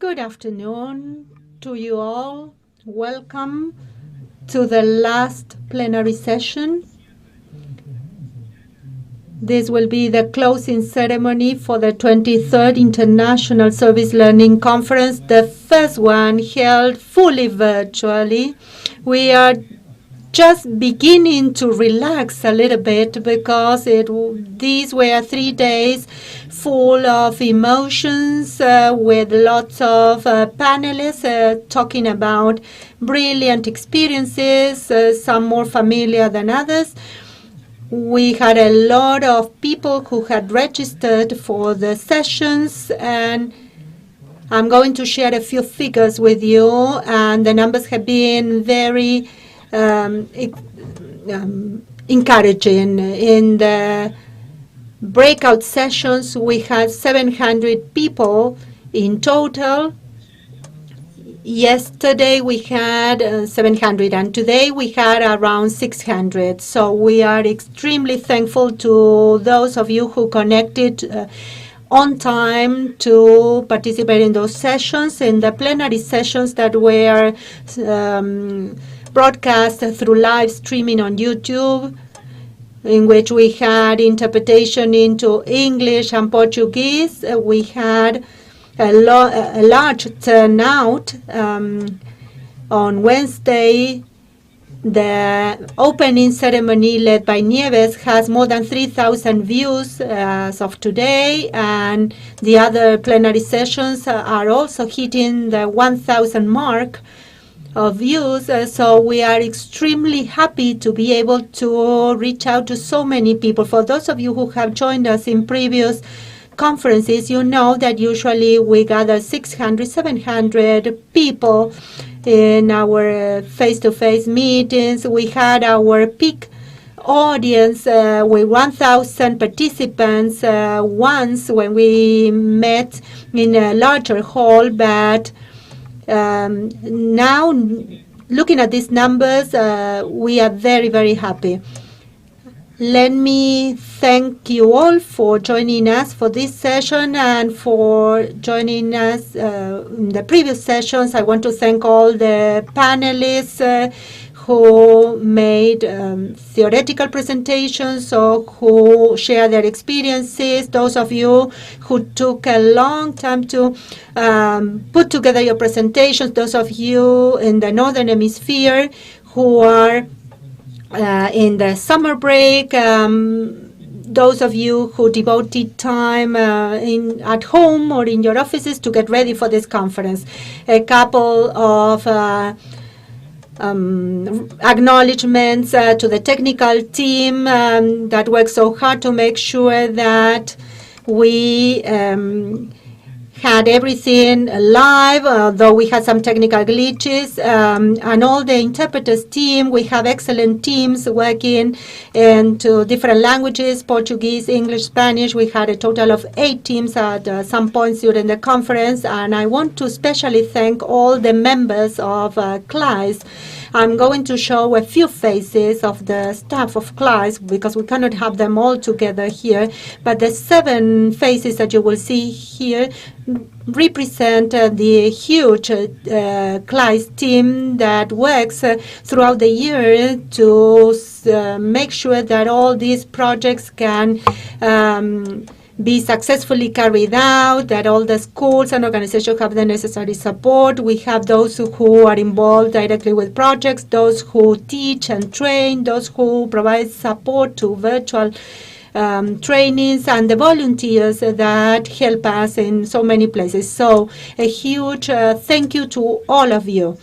Good afternoon to you all. Welcome to the last plenary session. This will be the closing ceremony for the 23rd International Service Learning Conference, the first one held fully virtually. We are just beginning to relax a little bit because these were 3 days full of emotions with lots of panelists talking about brilliant experiences, some more familiar than others. We had a lot of people who had registered for the sessions, and I'm going to share a few figures with you, and the numbers have been very encouraging. In the breakout sessions, we had 700 people in total. Yesterday we had 700, and today we had around 600. So we are extremely thankful to those of you who connected on time to participate in those sessions, in the plenary sessions that were broadcast through live streaming on YouTube, in which we had interpretation into English and Portuguese. We had a large turnout. On Wednesday, the opening ceremony led by Nieves has more than 3,000 views as of today, and the other plenary sessions are also hitting the 1,000 mark of views. So we are extremely happy to be able to reach out to so many people. For those of you who have joined us in previous conferences, you know that usually we gather 600, 700 people in our face-to-face meetings. We had our peak audience with 1,000 participants once when we met in a larger hall, but now, looking at these numbers, we are very, very happy. Let me thank you all for joining us for this session and for joining us in the previous sessions. I want to thank all the panelists who made theoretical presentations or who share their experiences, those of you who took a long time to put together your presentations, those of you in the Northern Hemisphere who are in the summer break, those of you who devoted time at home or in your offices to get ready for this conference. A couple of acknowledgements to the technical team that worked so hard to make sure that we had everything live, though we had some technical glitches, and all the interpreters team. We have excellent teams working into different languages, Portuguese, English, Spanish. We had a total of 8 teams at some points during the conference, and I want to especially thank all the members of CLAYSS. I'm going to show a few faces of the staff of CLAYSS because we cannot have them all together here, but the 7 faces that you will see here represent the huge CLAYSS team that works throughout the year to make sure that all these projects can be successfully carried out, that all the schools and organizations have the necessary support. We have those who are involved directly with projects, those who teach and train, those who provide support to virtual trainings, and the volunteers that help us in so many places. So a huge thank you to all of you.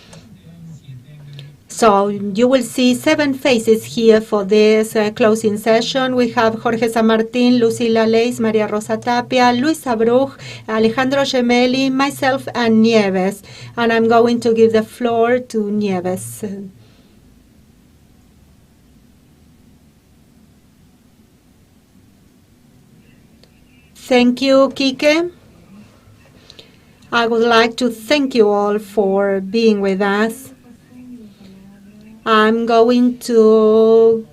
So you will see 7 faces here for this closing session. We have Jorge Martín, Lucila, Leis, María, Rosa Tapia, Luis Avruj, Alejandro, Gimelli, myself, and Nieves. And I'm going to give the floor to Nieves. Thank you, Kike. I would like to thank you all for being with us. I'm going to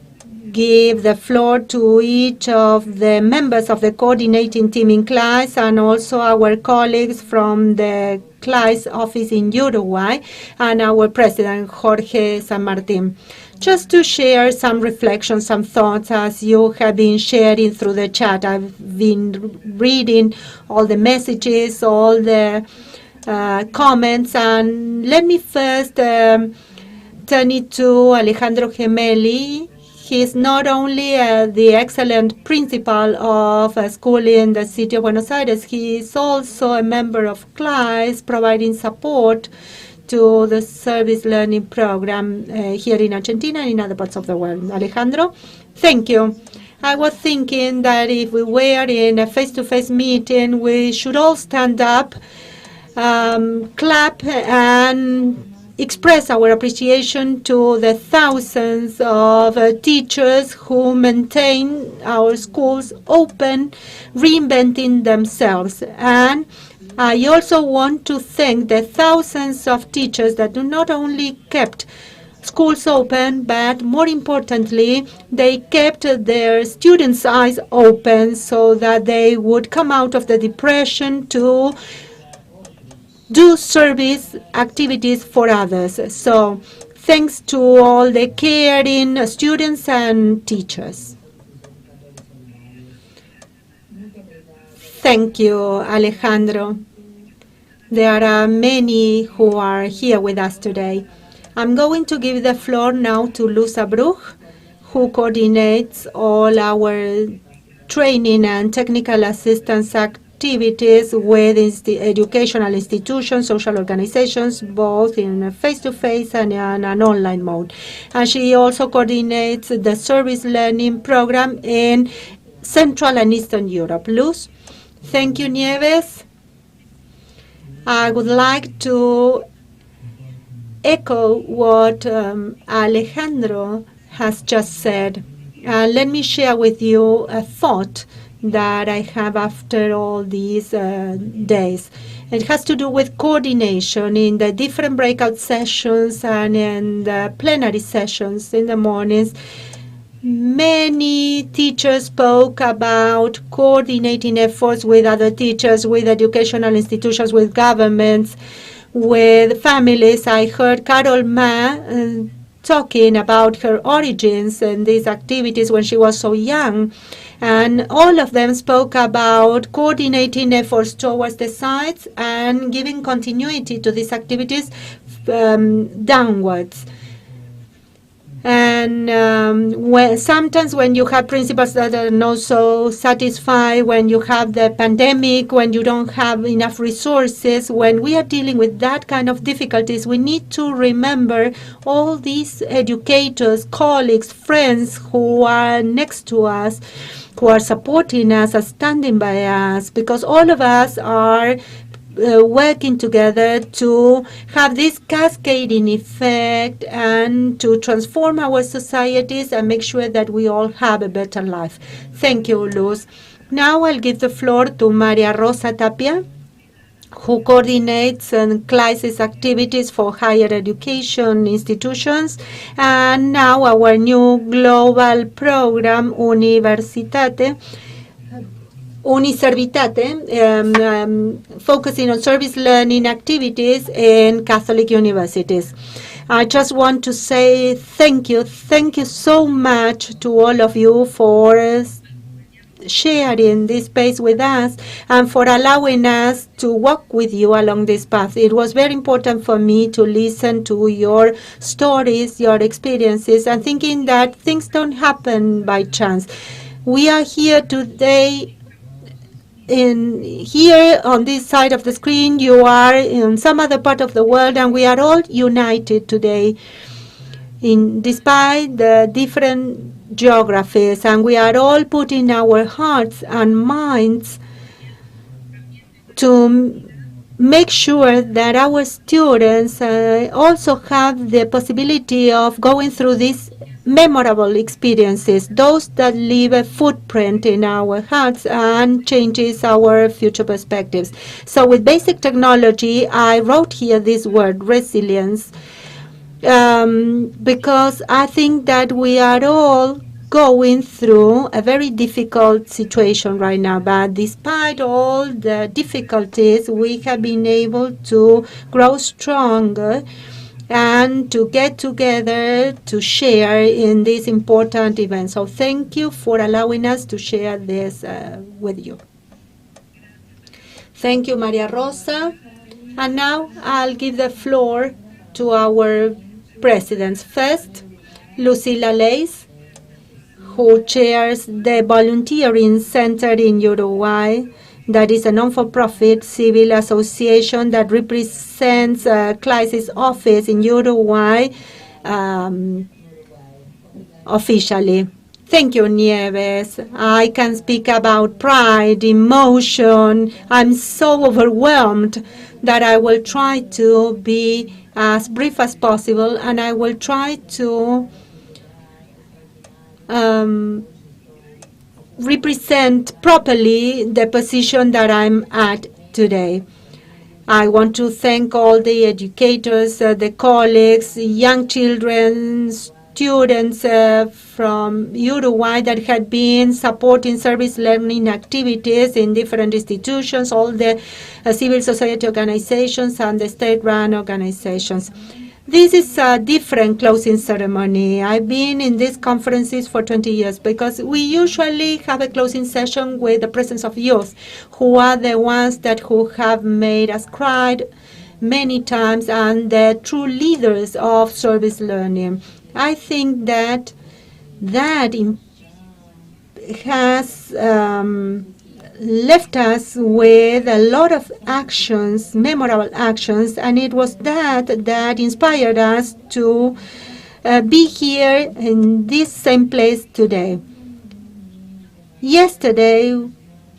give the floor to each of the members of the coordinating team in CLAYSS and also our colleagues from the CLAYSS office in Uruguay, and our president, Jorge San Martin. Just to share some reflections, some thoughts as you have been sharing through the chat. I've been reading all the messages, all the comments, and let me first turn it to Alejandro Gimelli. He is not only the excellent principal of a school in the city of Buenos Aires, he is also a member of CLAYSS, providing support to the service learning program here in Argentina and in other parts of the world. Alejandro, thank you. I was thinking that if we were in a face-to-face meeting, we should all stand up, clap, and express our appreciation to the thousands of teachers who maintain our schools open, reinventing themselves. And I also want to thank the thousands of teachers that do not only kept schools open, but more importantly, they kept their students' eyes open so that they would come out of the depression to do service activities for others. So thanks to all the caring students and teachers. Thank you, Alejandro. There are many who are here with us today. I'm going to give the floor now to Avruj, who coordinates all our training and technical assistance activities with the educational institutions, social organizations, both in face-to-face and in an online mode. And she also coordinates the service learning program in Central and Eastern Europe. Luz? Thank you, Nieves. I would like to echo what Alejandro has just said. Let me share with you a thought that I have after all these days. It has to do with coordination in the different breakout sessions and in the plenary sessions in the mornings. Many teachers spoke about coordinating efforts with other teachers, with educational institutions, with governments, with families. I heard Carol Ma talking about her origins and these activities when she was so young. And all of them spoke about coordinating efforts towards the sites and giving continuity to these activities downwards. And sometimes when you have principals that are not so satisfied, when you have the pandemic, when you don't have enough resources, when we are dealing with that kind of difficulties, we need to remember all these educators, colleagues, friends who are next to us, who are supporting us, are standing by us, because all of us are working together to have this cascading effect and to transform our societies and make sure that we all have a better life. Thank you, Luz. Now I'll give the floor to María Rosa Tapia, who coordinates CLAYSS activities for higher education institutions, and now our new global program, Uniservitate, focusing on service learning activities in Catholic universities. I just want to say thank you so much to all of you for sharing this space with us and for allowing us to walk with you along this path. It was very important for me to listen to your stories, your experiences, and thinking that things don't happen by chance. We are here today. Here on this side of the screen, you are in some other part of the world, and we are all united today despite the different geographies, and we are all putting our hearts and minds to make sure that our students also have the possibility of going through these memorable experiences, those that leave a footprint in our hearts and changes our future perspectives. So with basic technology, I wrote here this word, resilience, because I think that we are all going through a very difficult situation right now. But despite all the difficulties, we have been able to grow stronger and to get together to share in this important event. So thank you for allowing us to share this with you. Thank you, Maria Rosa. And now I'll give the floor to our presidents. First, Lucila Leis, who chairs the Volunteering Center in Uruguay. That is a non-for-profit civil association that represents CLAYSS office in Uruguay officially. Thank you, Nieves. I can speak about pride, emotion. I'm so overwhelmed that I will try to be as brief as possible, and I will try to represent properly the position that I'm at today. I want to thank all the educators, the colleagues, young children, students from Uruguay that had been supporting service learning activities in different institutions, all the civil society organizations and the state-run organizations. This is a different closing ceremony. I've been in these conferences for 20 years because we usually have a closing session with the presence of youth, who are the ones who have made us cry many times and the true leaders of service learning. I think that has left us with a lot of actions, memorable actions, and it was that inspired us to be here in this same place today. Yesterday,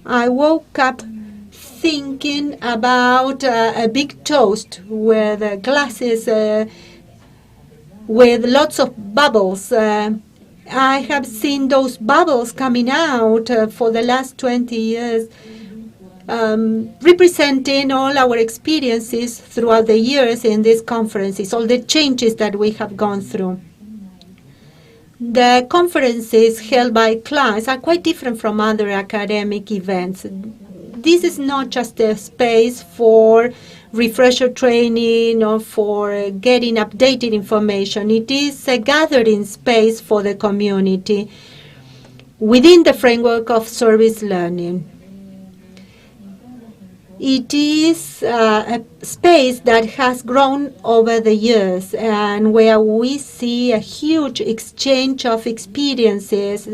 I woke up thinking about a big toast with glasses with lots of bubbles. I have seen those bubbles coming out for the last 20 years, representing all our experiences throughout the years in these conferences, all the changes that we have gone through. The conferences held by CLAYSS are quite different from other academic events. This is not just a space for refresher training or for getting updated information. It is a gathering space for the community within the framework of service learning. It is a space that has grown over the years and where we see a huge exchange of experiences,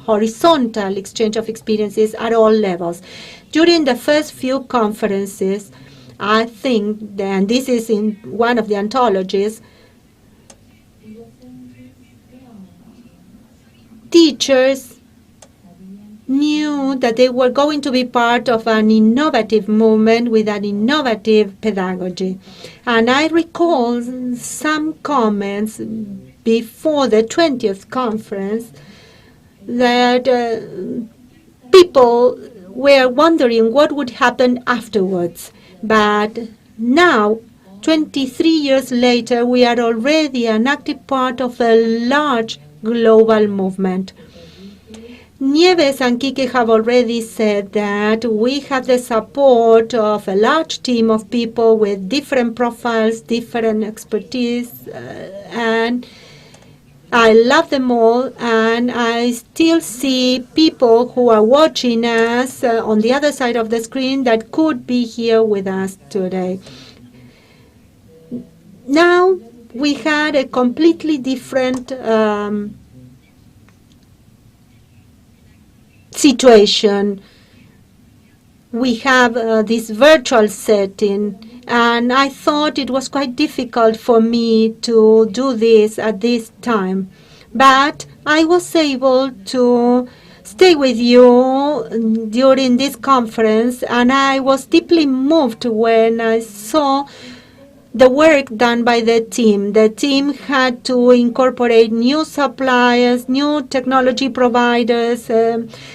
horizontal exchange of experiences at all levels. During the first few conferences, I think, and this is in one of the anthologies, teachers knew that they were going to be part of an innovative movement with an innovative pedagogy. And I recall some comments before the 20th conference that people were wondering what would happen afterwards. But now, 23 years later, we are already an active part of a large global movement. Nieves and Quique have already said that we have the support of a large team of people with different profiles, different expertise, and I love them all, and I still see people who are watching us on the other side of the screen that could be here with us today. Now we had a completely different situation. We have this virtual setting, and I thought it was quite difficult for me to do this at this time. But I was able to stay with you during this conference, and I was deeply moved when I saw the work done by the team. The team had to incorporate new suppliers, new technology providers.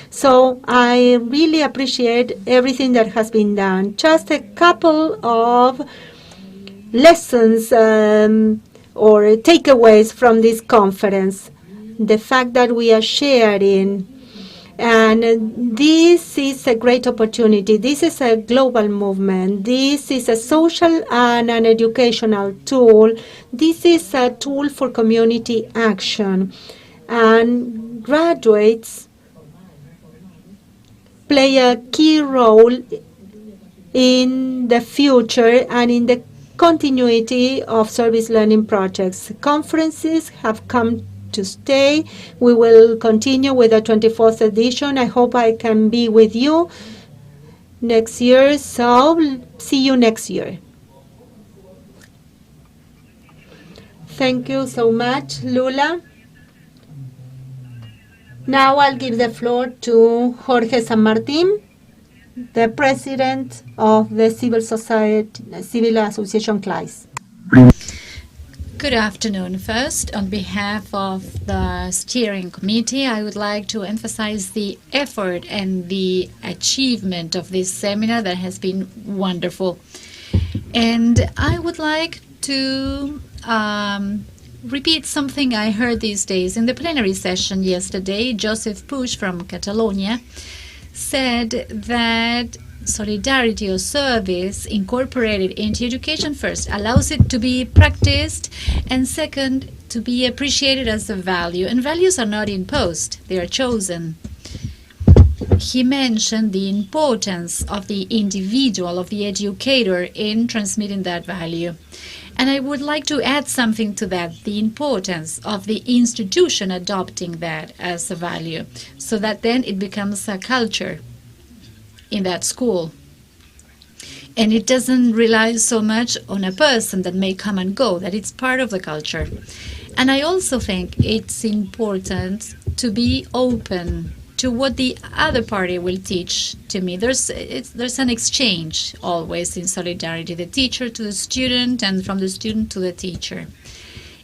So I really appreciate everything that has been done. Just a couple of lessons or takeaways from this conference. the fact that we are sharing. And this is a great opportunity. This is a global movement. This is a social and an educational tool. This is a tool for community action. And graduates play a key role in the future and in the continuity of service learning projects. Conferences have come to stay. We will continue with the 24th edition. I hope I can be with you next year. So see you next year. Thank you so much, Lula. Now I'll give the floor to Jorge San Martin, the president of the Civil Association CLAYSS. Good afternoon. First, on behalf of the steering committee, I would like to emphasize the effort and the achievement of this seminar that has been wonderful. And I would like to repeat something I heard these days. In the plenary session yesterday, Joseph Puig from Catalonia said that solidarity or service incorporated into education first allows it to be practiced, and second, to be appreciated as a value. And values are not imposed, they are chosen. He mentioned the importance of the individual, of the educator, in transmitting that value. And I would like to add something to that, the importance of the institution adopting that as a value, so that then it becomes a culture in that school. And it doesn't rely so much on a person that may come and go, that it's part of the culture. And I also think it's important to be open to what the other party will teach to me. There's an exchange always in solidarity, the teacher to the student and from the student to the teacher.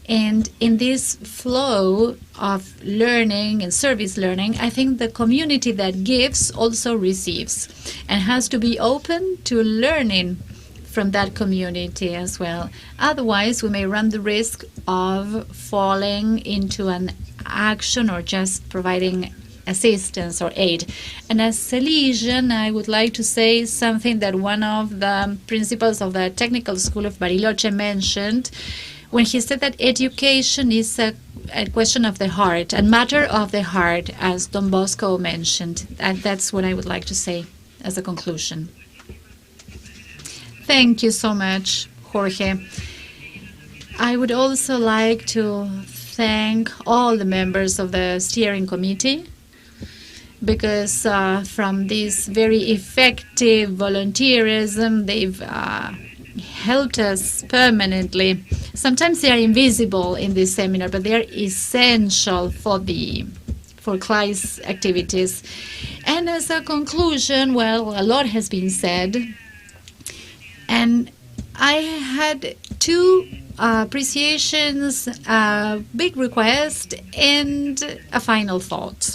And in this flow of learning and service learning, I think the community that gives also receives and has to be open to learning from that community as well. Otherwise, we may run the risk of falling into an action or just providing assistance or aid. And as Salesian, I would like to say something that one of the principals of the Technical School of Bariloche mentioned when he said that education is a question of the heart, a matter of the heart, as Don Bosco mentioned. And that's what I would like to say as a conclusion. Thank you so much, Jorge. I would also like to thank all the members of the steering committee, because from this very effective volunteerism, they've helped us permanently. Sometimes they are invisible in this seminar, but they are essential for CLAYSS activities. And as a conclusion, well, a lot has been said, and I had two appreciations, a big request, and a final thought.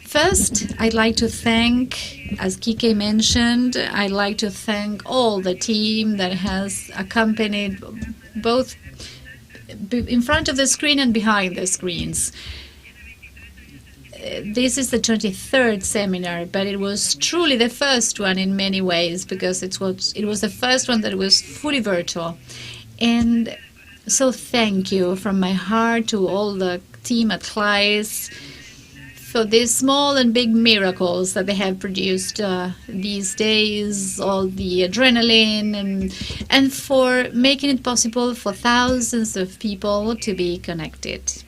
First, I'd like to thank, as Kike mentioned, I'd like to thank all the team that has accompanied both in front of the screen and behind the screens. This is the 23rd seminar, but it was truly the first one in many ways, because it was the first one that was fully virtual. And so thank you from my heart to all the team at CLAYSS for these small and big miracles that they have produced these days, all the adrenaline, and for making it possible for thousands of people to be connected.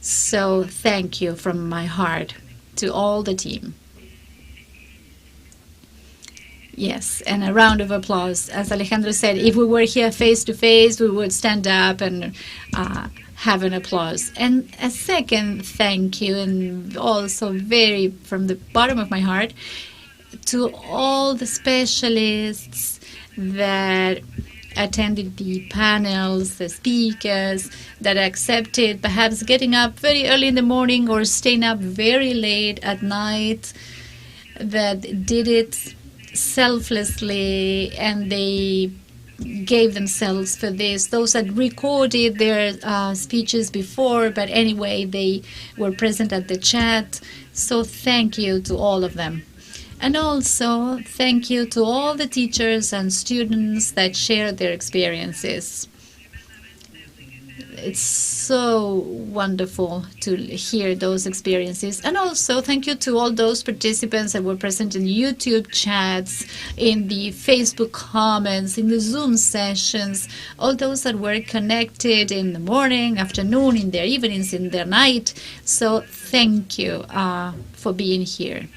So thank you from my heart to all the team. Yes, and a round of applause. As Alejandro said, if we were here face to face, we would stand up and have an applause. And a second thank you, and also very from the bottom of my heart, to all the specialists that attended the panels, the speakers that accepted perhaps getting up very early in the morning or staying up very late at night, that did it selflessly, and they gave themselves for this, those that recorded their speeches before, but anyway, they were present at the chat. So thank you to all of them. And also, thank you to all the teachers and students that shared their experiences. It's so wonderful to hear those experiences. And also, thank you to all those participants that were present in YouTube chats, in the Facebook comments, in the Zoom sessions, all those that were connected in the morning, afternoon, in their evenings, in their night. So thank you for being here.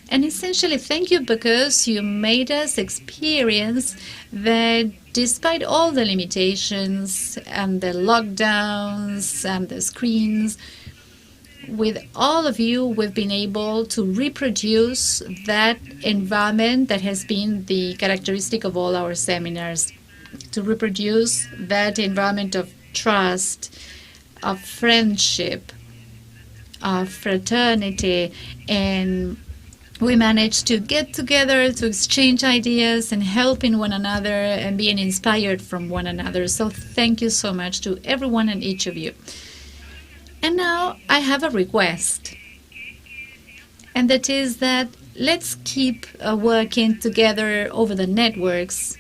And essentially, thank you because you made us experience that despite all the limitations and the lockdowns and the screens, with all of you, we've been able to reproduce that environment that has been the characteristic of all our seminars, to reproduce that environment of trust, of friendship, of fraternity, and we managed to get together to exchange ideas and helping one another and being inspired from one another. So thank you so much to everyone and each of you. And now I have a request. And that is that let's keep working together over the networks.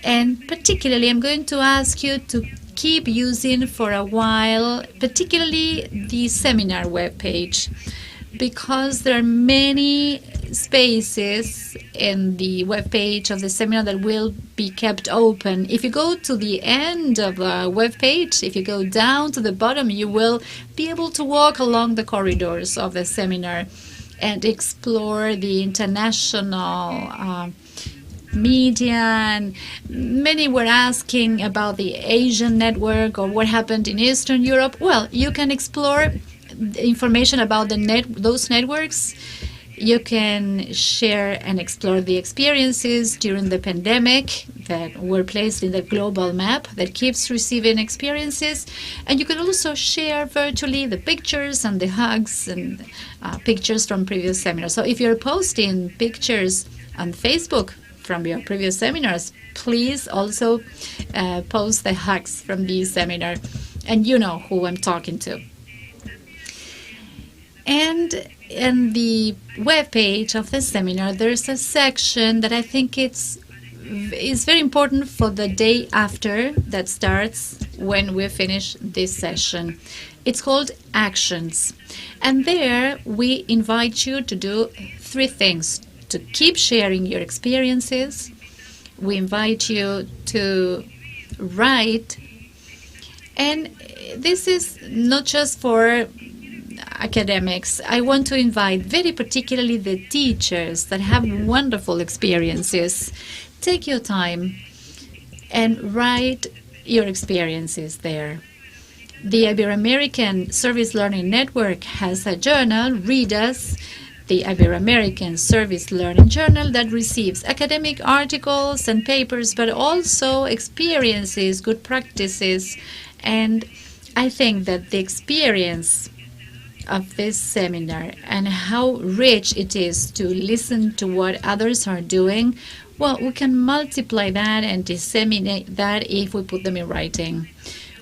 And particularly, I'm going to ask you to keep using for a while, particularly the seminar webpage, because there are many spaces in the webpage of the seminar that will be kept open. If you go to the end of the webpage, if you go down to the bottom, you will be able to walk along the corridors of the seminar and explore the international media. And many were asking about the Asian network or what happened in Eastern Europe. Well, you can explore information about those networks. You can share and explore the experiences during the pandemic that were placed in the global map that keeps receiving experiences. And you can also share virtually the pictures and the hugs and pictures from previous seminars. So if you're posting pictures on Facebook from your previous seminars, please also post the hugs from the seminar. And you know who I'm talking to. And in the webpage of the seminar, there's a section that I think is very important for the day after that starts when we finish this session. It's called Actions. And there we invite you to do 3 things. To keep sharing your experiences. We invite you to write. And this is not just for academics. I want to invite very particularly the teachers that have wonderful experiences. Take your time and write your experiences there. The Ibero-American Service Learning Network has a journal, Read Us, the Ibero-American Service Learning Journal, that receives academic articles and papers, but also experiences, good practices. And I think that the experience of this seminar and how rich it is to listen to what others are doing, well, we can multiply that and disseminate that if we put them in writing.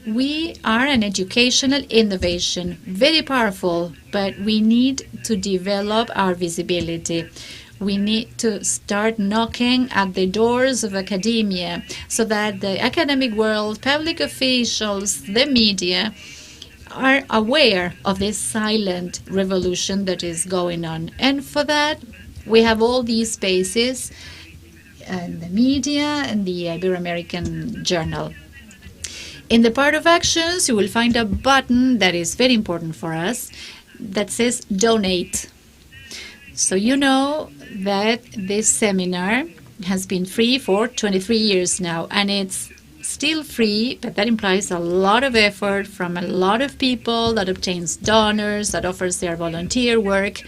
We are an educational innovation, very powerful, but we need to develop our visibility. We need to start knocking at the doors of academia so that the academic world, public officials, the media are aware of this silent revolution that is going on. And for that, we have all these spaces and the media and the Ibero-American Journal. In the part of actions, you will find a button that is very important for us that says donate. So you know that this seminar has been free for 23 years now, and it's still free, but that implies a lot of effort from a lot of people, that obtains donors, that offers their volunteer work.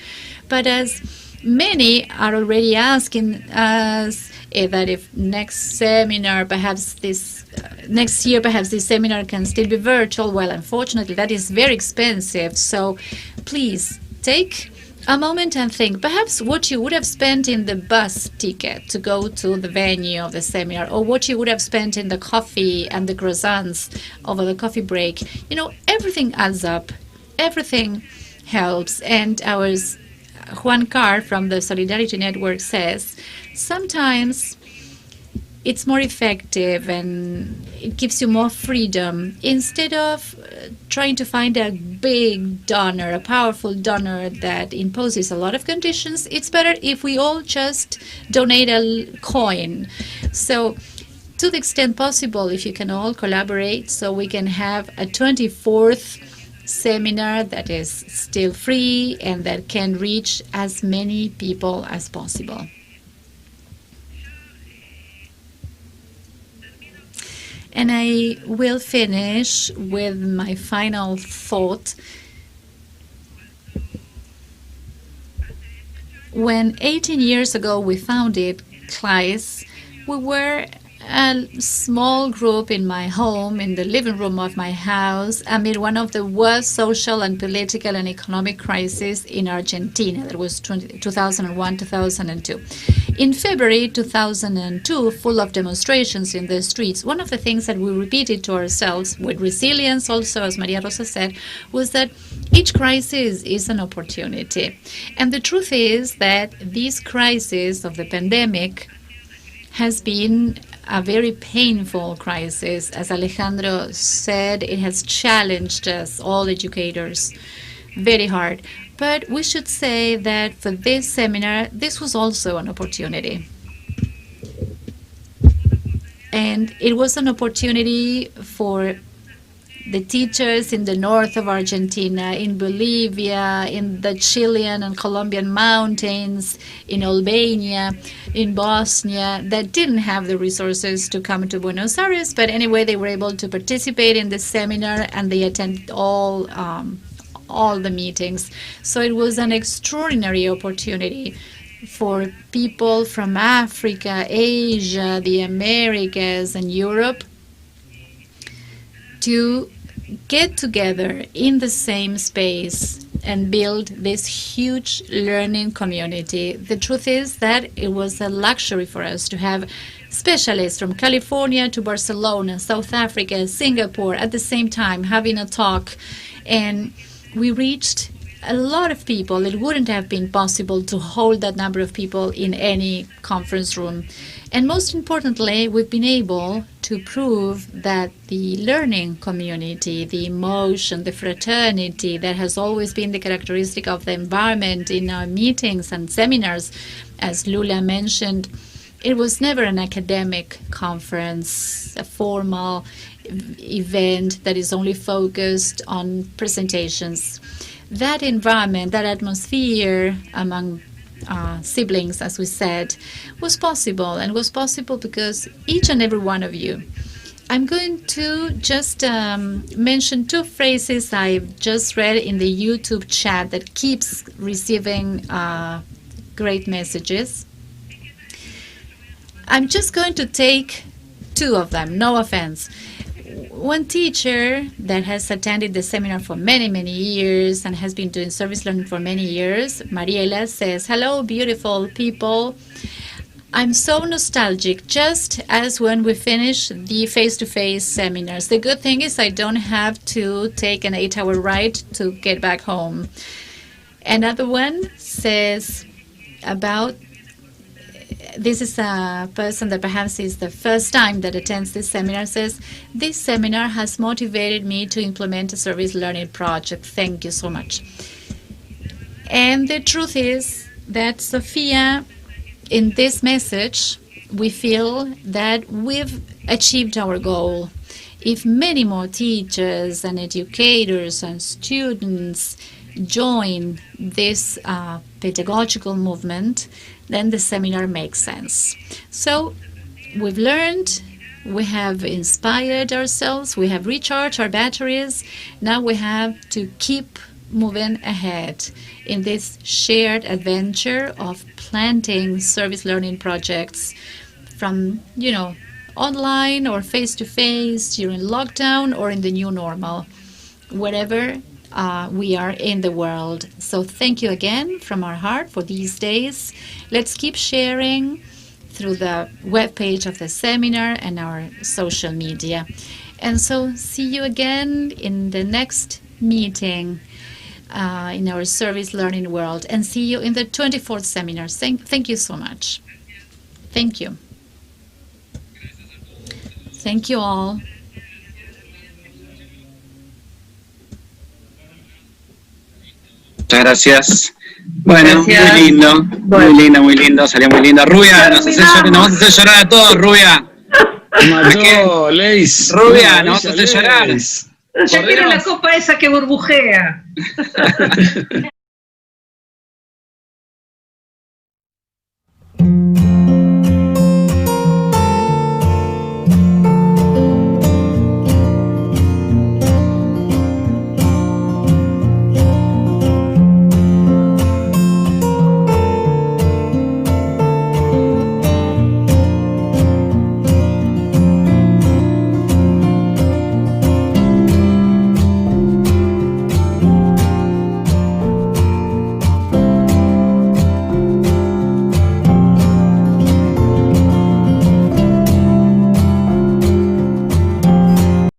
But as many are already asking us that if next seminar, perhaps this next year, perhaps this seminar can still be virtual, well, unfortunately, that is very expensive. So please take a moment and think perhaps what you would have spent in the bus ticket to go to the venue of the seminar, or what you would have spent in the coffee and the croissants over the coffee break. Everything adds up. Everything helps. And Juan Carr from the Solidarity Network says sometimes it's more effective and it gives you more freedom. Instead of trying to find a big donor, a powerful donor that imposes a lot of conditions, it's better if we all just donate a coin. So to the extent possible, if you can all collaborate, so we can have a 24th seminar that is still free and that can reach as many people as possible. And I will finish with my final thought. When 18 years ago we founded CLAYSS, we were a small group in my home, in the living room of my house, amid one of the worst social and political and economic crises in Argentina. That was 2001, 2002. In February 2002, full of demonstrations in the streets, one of the things that we repeated to ourselves, with resilience also, as María Rosa said, was that each crisis is an opportunity. And the truth is that this crisis of the pandemic has been a very painful crisis. As Alejandro said, it has challenged us, all educators, very hard. But we should say that for this seminar, this was also an opportunity. And it was an opportunity for the teachers in the north of Argentina, in Bolivia, in the Chilean and Colombian mountains, in Albania, in Bosnia, that didn't have the resources to come to Buenos Aires. But anyway, they were able to participate in the seminar and they attended all the meetings. So it was an extraordinary opportunity for people from Africa, Asia, the Americas, and Europe to get together in the same space and build this huge learning community. The truth is that it was a luxury for us to have specialists from California to Barcelona, South Africa, Singapore at the same time having a talk. And we reached a lot of people. It wouldn't have been possible to hold that number of people in any conference room. And most importantly, we've been able to prove that the learning community, the emotion, the fraternity that has always been the characteristic of the environment in our meetings and seminars, as Lula mentioned, it was never an academic conference, a formal event that is only focused on presentations. That environment, that atmosphere among siblings, as we said, was possible, and was possible because each and every one of you. I'm going to just mention two phrases I've just read in the YouTube chat that keeps receiving great messages. I'm just going to take two of them, no offense. One teacher that has attended the seminar for many, many years and has been doing service learning for many years, María, says, "Hello, beautiful people. I'm so nostalgic, just as when we finish the face-to-face seminars. The good thing is I don't have to take an 8-hour ride to get back home." Another one says about, this is a person that perhaps is the first time that attends this seminar, says, "This seminar has motivated me to implement a service learning project. Thank you so much." And the truth is that, Sophia, in this message, we feel that we've achieved our goal. If many more teachers and educators and students join this pedagogical movement, then the seminar makes sense. So we've learned, we have inspired ourselves, we have recharged our batteries. Now we have to keep moving ahead in this shared adventure of planting service learning projects from, online or face-to-face during lockdown or in the new normal. Wherever we are in the world. So thank you again from our heart for these days. Let's keep sharing through the webpage of the seminar and our social media. And so see you again in the next meeting in our service learning world, and see you in the 24th seminar. Thank you so much. Thank you. Thank you all. Muchas gracias. Bueno, gracias. Muy lindo, salió muy lindo. Rubia, nos vas a hacer llorar a todos, Rubia. Mató, Leis. Rubia, nos vas a hacer llorar. Yo quiero la copa esa que burbujea.